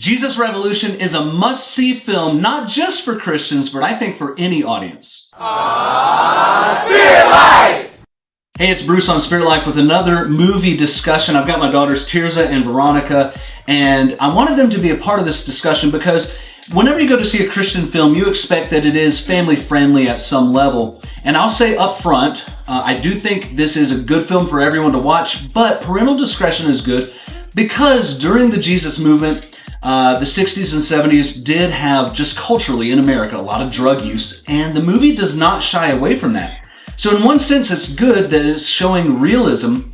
Jesus Revolution is a must-see film, not just for Christians, but I think for any audience. SpiritLife! Hey, it's Bruce on SpiritLife with another movie discussion. I've got my daughters Tirzah and Veronica, and I wanted them to be a part of this discussion because whenever you go to see a Christian film, you expect that it is family-friendly at some level. And I'll say up front, I do think this is a good film for everyone to watch, but parental discretion is good because during the Jesus movement, the 60s and 70s did have, just culturally in America, a lot of drug use, and the movie does not shy away from that. So in one sense, it's good that it's showing realism,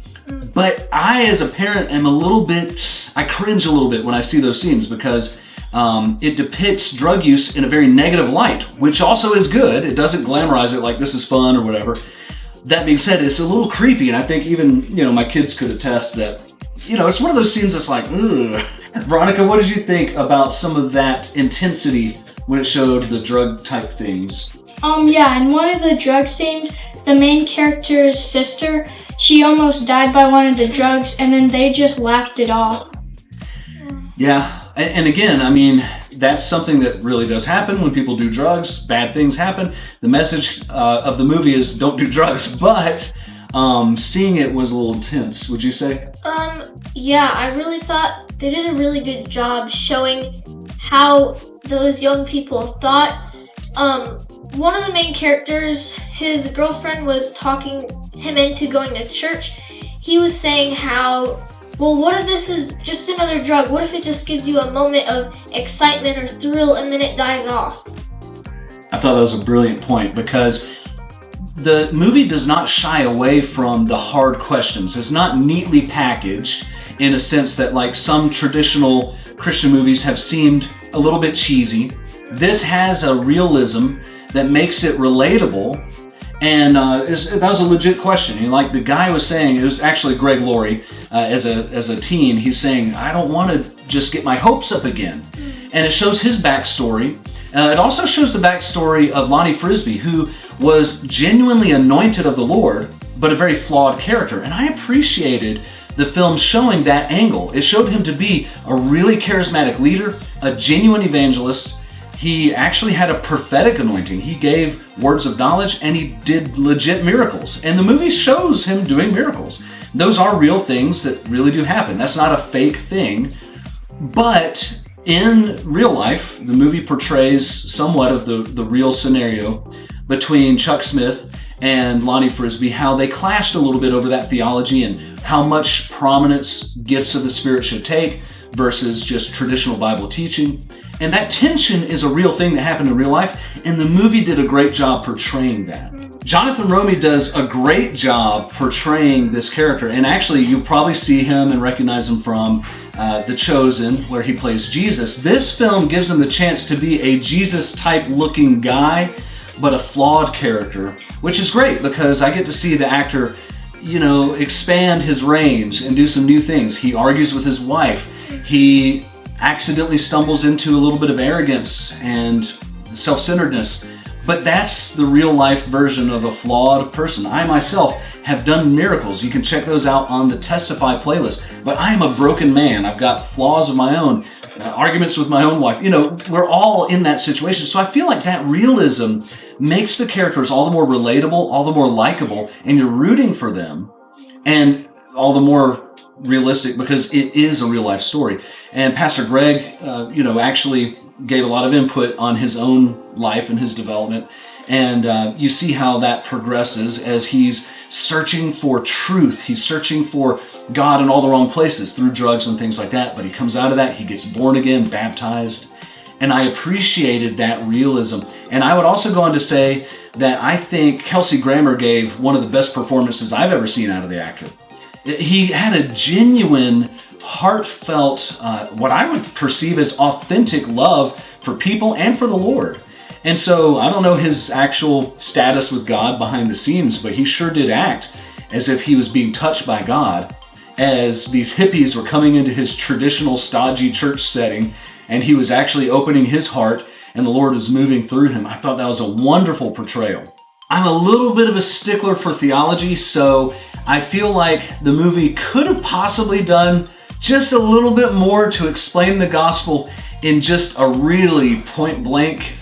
but I, as a parent, I cringe a little bit when I see those scenes because it depicts drug use in a very negative light, which also is good. It doesn't glamorize it like this is fun or whatever. That being said, it's a little creepy, and I think even, my kids could attest that, it's one of those scenes that's like, ugh. Veronica, what did you think about some of that intensity when it showed the drug type things? Yeah, in one of the drug scenes, the main character's sister, she almost died by one of the drugs, and then they just laughed it off. Yeah, and again, that's something that really does happen when people do drugs. Bad things happen. The message of the movie is don't do drugs, but seeing it was a little intense, would you say? Yeah, I really thought they did a really good job showing how those young people thought. One of the main characters, his girlfriend was talking him into going to church. He was saying how, well, what if this is just another drug? What if it just gives you a moment of excitement or thrill and then it dies off? I thought that was a brilliant point because the movie does not shy away from the hard questions. It's not neatly packaged in a sense that like some traditional Christian movies have seemed a little bit cheesy. This has a realism that makes it relatable, and that was a legit question. And like the guy was saying, it was actually Greg Laurie, as a teen, he's saying, I don't want to just get my hopes up again. And it shows his backstory. It also shows the backstory of Lonnie Frisbee, who was genuinely anointed of the Lord, but a very flawed character. And I appreciated the film showing that angle. It showed him to be a really charismatic leader, a genuine evangelist. He actually had a prophetic anointing. He gave words of knowledge and he did legit miracles. And the movie shows him doing miracles. Those are real things that really do happen. That's not a fake thing. But in real life, the movie portrays somewhat of the real scenario between Chuck Smith and Lonnie Frisbee, how they clashed a little bit over that theology and how much prominence gifts of the Spirit should take versus just traditional Bible teaching. And that tension is a real thing that happened in real life, and the movie did a great job portraying that. Jonathan Roumie does a great job portraying this character, and actually you'll probably see him and recognize him from The Chosen, where he plays Jesus. This film gives him the chance to be a Jesus-type looking guy, but a flawed character, which is great because I get to see the actor, expand his range and do some new things. He argues with his wife. He accidentally stumbles into a little bit of arrogance and self-centeredness, but that's the real life version of a flawed person. I myself have done miracles. You can check those out on the Testify playlist, but I am a broken man. I've got flaws of my own, arguments with my own wife. We're all in that situation. So I feel like that realism makes the characters all the more relatable, all the more likable, and you're rooting for them, and all the more realistic because it is a real life story. And Pastor Greg, actually gave a lot of input on his own life and his development. And you see how that progresses as he's searching for truth. He's searching for God in all the wrong places through drugs and things like that. But he comes out of that, he gets born again, baptized. And I appreciated that realism. And I would also go on to say that I think Kelsey Grammer gave one of the best performances I've ever seen out of the actor. He had a genuine, heartfelt, what I would perceive as authentic love for people and for the Lord. And so I don't know his actual status with God behind the scenes, but he sure did act as if he was being touched by God as these hippies were coming into his traditional stodgy church setting, and he was actually opening his heart and the Lord was moving through him. I thought that was a wonderful portrayal. I'm a little bit of a stickler for theology, so I feel like the movie could have possibly done just a little bit more to explain the gospel in just a really point blank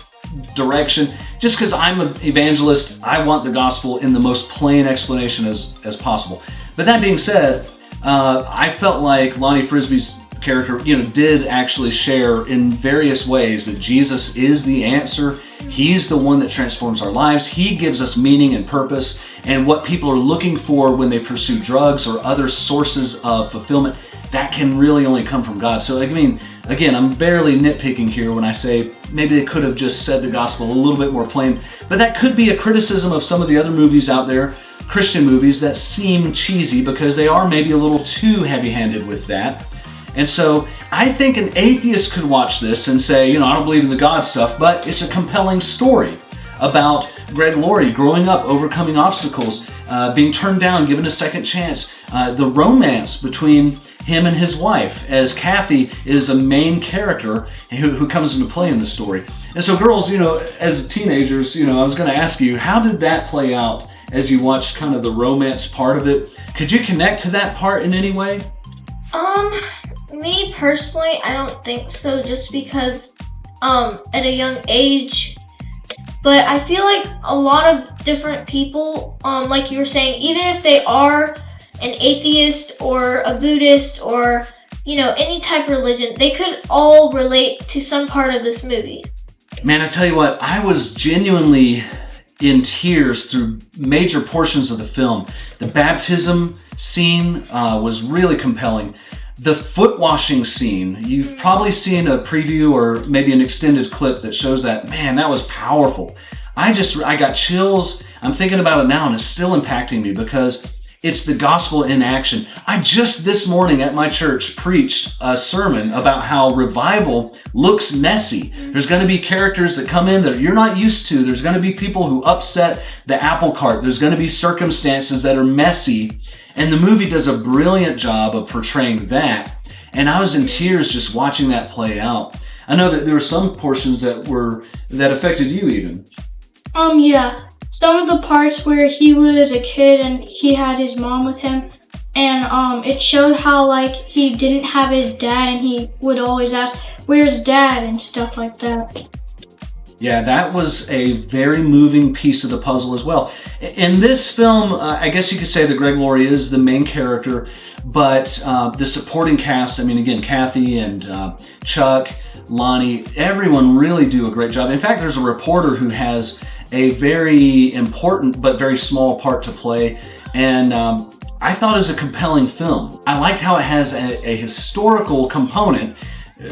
direction. Just because I'm an evangelist, I want the gospel in the most plain explanation as possible. But that being said, I felt like Lonnie Frisbee's character, did actually share in various ways that Jesus is the answer. He's the one that transforms our lives. He gives us meaning and purpose, and what people are looking for when they pursue drugs or other sources of fulfillment, that can really only come from God. So, I mean, again, I'm barely nitpicking here when I say maybe they could have just said the gospel a little bit more plain, but that could be a criticism of some of the other movies out there, Christian movies, that seem cheesy because they are maybe a little too heavy-handed with that. And so I think an atheist could watch this and say, I don't believe in the God stuff, but it's a compelling story about Greg Laurie growing up, overcoming obstacles, being turned down, given a second chance, the romance between him and his wife, as Kathy is a main character who comes into play in the story. And so girls, as teenagers, I was going to ask you, how did that play out as you watched kind of the romance part of it? Could you connect to that part in any way? Me personally, I don't think so, just because at a young age. But I feel like a lot of different people, like you were saying, even if they are an atheist or a Buddhist or, any type of religion, they could all relate to some part of this movie. Man, I tell you what, I was genuinely in tears through major portions of the film. The baptism scene was really compelling. The foot washing scene, you've probably seen a preview or maybe an extended clip that shows that. Man, that was powerful. I got chills. I'm thinking about it now and it's still impacting me because it's the gospel in action. I just this morning at my church preached a sermon about how revival looks messy. There's going to be characters that come in that you're not used to. There's going to be people who upset the apple cart. There's going to be circumstances that are messy. And the movie does a brilliant job of portraying that. And I was in tears just watching that play out. I know that there were some portions that affected you even. Yeah. Some of the parts where he was a kid and he had his mom with him, and it showed how he didn't have his dad and he would always ask, "Where's Dad?" and stuff like that. Yeah, that was a very moving piece of the puzzle as well. In this film, I guess you could say that Greg Laurie is the main character, but the supporting cast, again, Kathy and Chuck, Lonnie, everyone really do a great job. In fact, there's a reporter who has a very important but very small part to play, and I thought it was a compelling film. I liked how it has a historical component,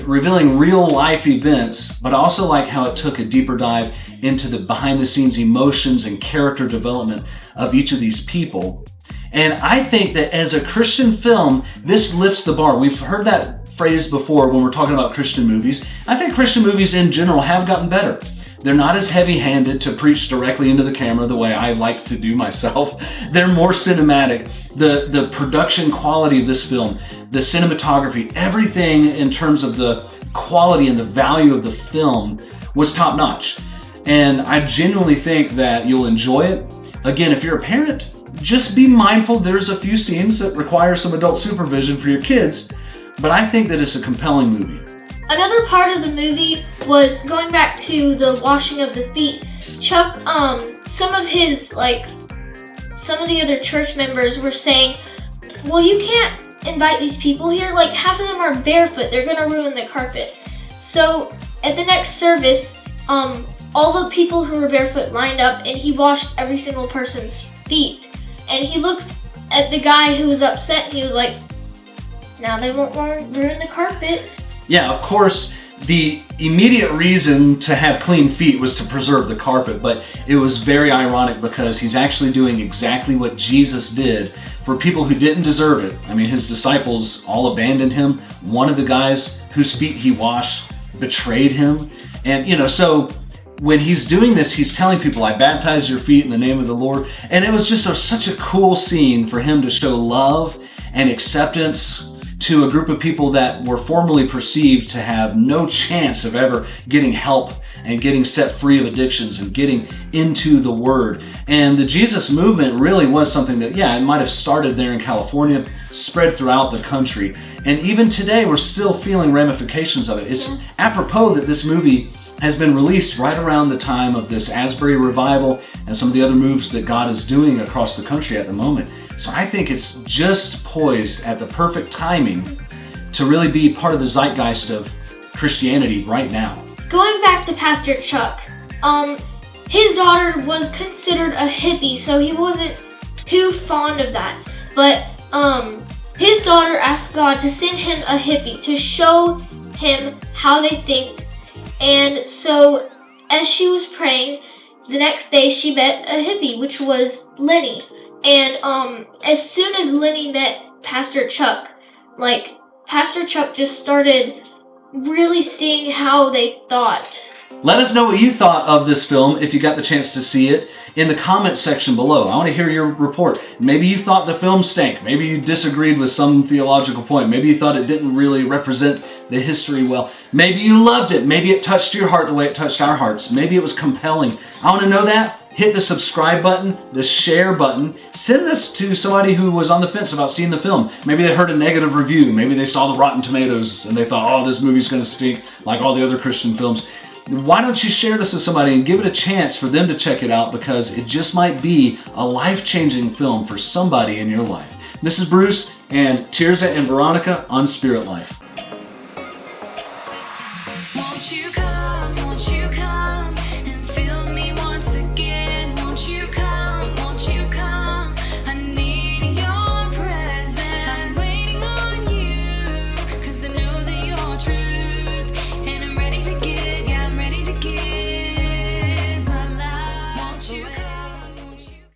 revealing real life events, but I also like how it took a deeper dive into the behind the scenes emotions and character development of each of these people. And I think that as a Christian film, this lifts the bar. We've heard that phrase before when we're talking about Christian movies. I think Christian movies in general have gotten better. They're not as heavy-handed to preach directly into the camera the way I like to do myself. They're more cinematic. The production quality of this film, the cinematography, everything in terms of the quality and the value of the film was top-notch. And I genuinely think that you'll enjoy it. Again, if you're a parent, just be mindful there's a few scenes that require some adult supervision for your kids, but I think that it's a compelling movie. Another part of the movie was going back to the washing of the feet. Chuck, some of the other church members were saying, well, you can't invite these people here. Half of them are barefoot. They're gonna ruin the carpet. So at the next service, all the people who were barefoot lined up and he washed every single person's feet. And he looked at the guy who was upset and he was like, now they won't ruin the carpet. Yeah, of course, the immediate reason to have clean feet was to preserve the carpet, but it was very ironic because he's actually doing exactly what Jesus did for people who didn't deserve it. His disciples all abandoned him. One of the guys whose feet he washed betrayed him. And, so when he's doing this, he's telling people, I baptize your feet in the name of the Lord. And it was just such a cool scene for him to show love and acceptance to a group of people that were formerly perceived to have no chance of ever getting help and getting set free of addictions and getting into the Word. And the Jesus movement really was something that, yeah, it might have started there in California, spread throughout the country. And even today, we're still feeling ramifications of it. It's apropos that this movie has been released right around the time of this Asbury revival and some of the other moves that God is doing across the country at the moment. So I think it's just poised at the perfect timing to really be part of the zeitgeist of Christianity right now. Going back to Pastor Chuck, his daughter was considered a hippie, so he wasn't too fond of that. But his daughter asked God to send him a hippie to show him how they think. And so as she was praying, the next day she met a hippie, which was Lenny. And as soon as Lenny met Pastor Chuck, Pastor Chuck just started really seeing how they thought. Let us know what you thought of this film if you got the chance to see it in the comment section below. I want to hear your report. Maybe you thought the film stank. Maybe you disagreed with some theological point. Maybe you thought it didn't really represent the history well. Maybe you loved it. Maybe it touched your heart the way it touched our hearts. Maybe it was compelling. I want to know that. Hit the subscribe button, the share button. Send this to somebody who was on the fence about seeing the film. Maybe they heard a negative review. Maybe they saw the Rotten Tomatoes and they thought, oh, this movie's going to stink like all the other Christian films. Why don't you share this with somebody and give it a chance for them to check it out, because it just might be a life-changing film for somebody in your life. This is Bruce and Tirzah and Veronica on Spirit Life. Won't you come?